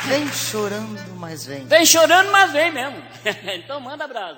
Vem chorando, mas vem. Vem chorando, mas vem mesmo. Então manda brasa.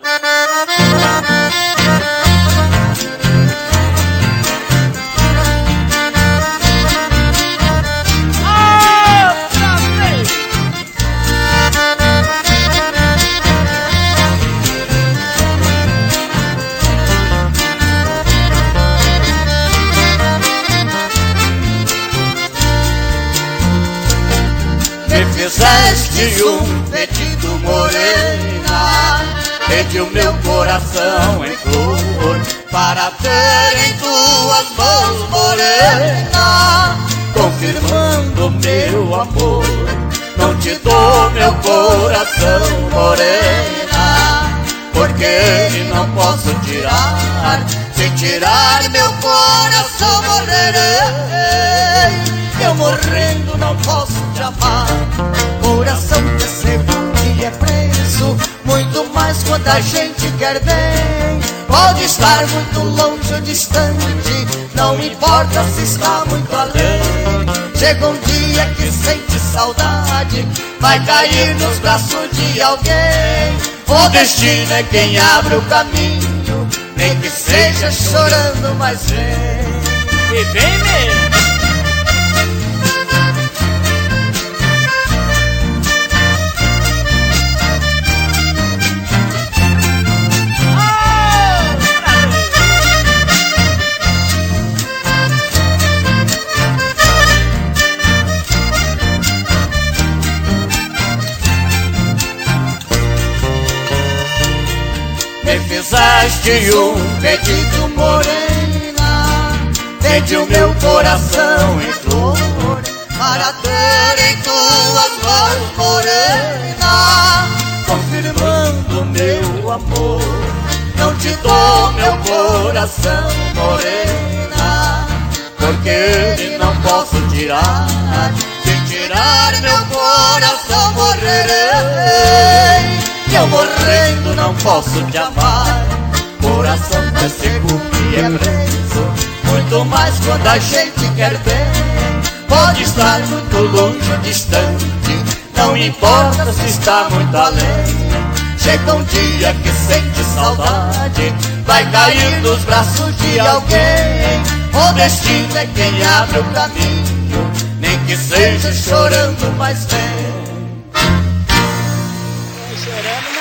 Me fizeste um pedido, morena, pedi o meu coração em flor, para ter em tuas mãos, morena, confirmando meu amor. Não te dou meu coração, morena, porque não posso tirar. Se tirar meu coração, morrerei. Eu morrendo não posso te amar. Coração que é cego e é preso, muito mais quando a gente quer bem. Pode estar muito longe ou distante, não importa se está muito além. Chega um dia que sente saudade, vai cair nos braços de alguém. O destino é quem abre o caminho, nem que seja chorando, mas vem. E vem mesmo. Me fizeste um pedido, morena, pedi o meu coração em flor, para ter em tuas mãos, morena, confirmando meu amor. Não te dou meu coração, morena, porque não posso tirar. Se tirar meu coração, morrerei. Eu morrendo não posso te amar. Coração que é cego e é preso, muito mais quando a gente quer bem. Pode estar muito longe ou distante, não importa se está muito além. Chega um dia que sente saudade, vai cair nos braços de alguém. O destino é quem abre o caminho, nem que seja chorando, mas vem. Chorando.